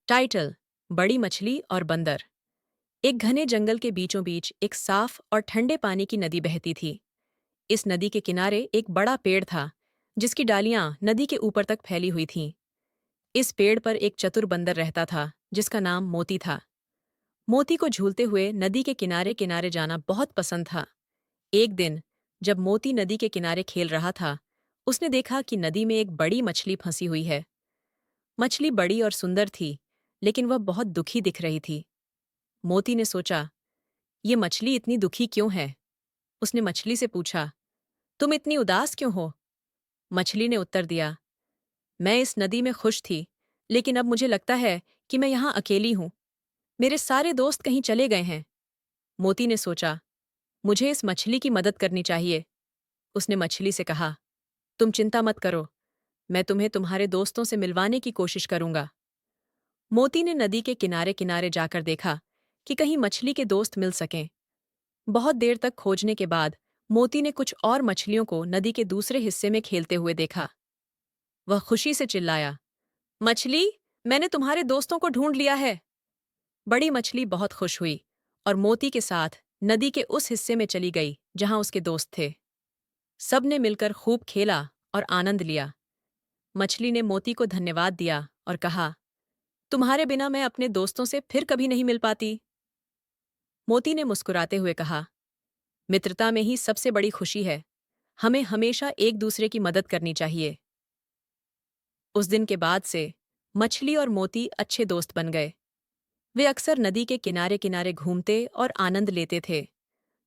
Title: बड़ी मछली और बंदर। एक घने जंगल के बीचों बीच एक साफ और ठंडे पानी की नदी बहती थी। इस नदी के किनारे एक बड़ा पेड़ था, जिसकी डालियां नदी के ऊपर तक फैली हुई थीं। इस पेड़ पर एक चतुर बंदर रहता था, जिसका नाम मोती था। मोती को झूलते हुए नदी के किनारे किनारे जाना बहुत पसंद था। एक दिन, जब मोती नदी के किनारे खेल रहा था, उसने देखा कि नदी में एक बड़ी मछली फंसी हुई है। मछली बड़ी और सुंदर थी, लेकिन वह बहुत दुखी दिख रही थी। मोती ने सोचा, ये मछली इतनी दुखी क्यों है? उसने मछली से पूछा, तुम इतनी उदास क्यों हो? मछली ने उत्तर दिया, मैं इस नदी में खुश थी, लेकिन अब मुझे लगता है कि मैं यहाँ अकेली हूँ। मेरे सारे दोस्त कहीं चले गए हैं। मोती ने सोचा, मुझे इस मछली की मदद करनी चाहिए। उसने मछली से कहा, तुम चिंता मत करो, मैं तुम्हें तुम्हारे दोस्तों से मिलवाने की कोशिश करूंगा। मोती ने नदी के किनारे किनारे जाकर देखा कि कहीं मछली के दोस्त मिल सकें। बहुत देर तक खोजने के बाद मोती ने कुछ और मछलियों को नदी के दूसरे हिस्से में खेलते हुए देखा। वह खुशी से चिल्लाया, मछली, मैंने तुम्हारे दोस्तों को ढूंढ लिया है। बड़ी मछली बहुत खुश हुई और मोती के साथ नदी के उस हिस्से में चली गई जहां उसके दोस्त थे। सबने मिलकर खूब खेला और आनंद लिया। मछली ने मोती को धन्यवाद दिया और कहा, तुम्हारे बिना मैं अपने दोस्तों से फिर कभी नहीं मिल पाती। मोती ने मुस्कुराते हुए कहा, मित्रता में ही सबसे बड़ी खुशी है। हमें हमेशा एक दूसरे की मदद करनी चाहिए। उस दिन के बाद से मछली और मोती अच्छे दोस्त बन गए। वे अक्सर नदी के किनारे किनारे घूमते और आनंद लेते थे।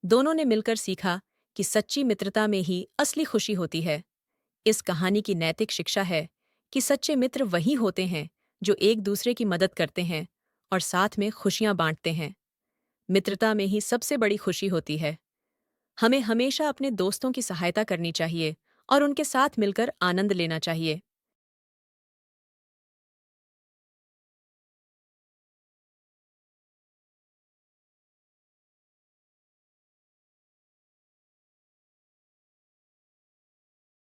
दोनों ने मिलकर सीखा कि सच्ची मित्रता में ही असली खुशी होती है। इस कहानी की नैतिक शिक्षा है कि सच्चे मित्र वही होते हैं जो एक दूसरे की मदद करते हैं और साथ में खुशियां बांटते हैं। मित्रता में ही सबसे बड़ी खुशी होती है। हमें हमेशा अपने दोस्तों की सहायता करनी चाहिए और उनके साथ मिलकर आनंद लेना चाहिए।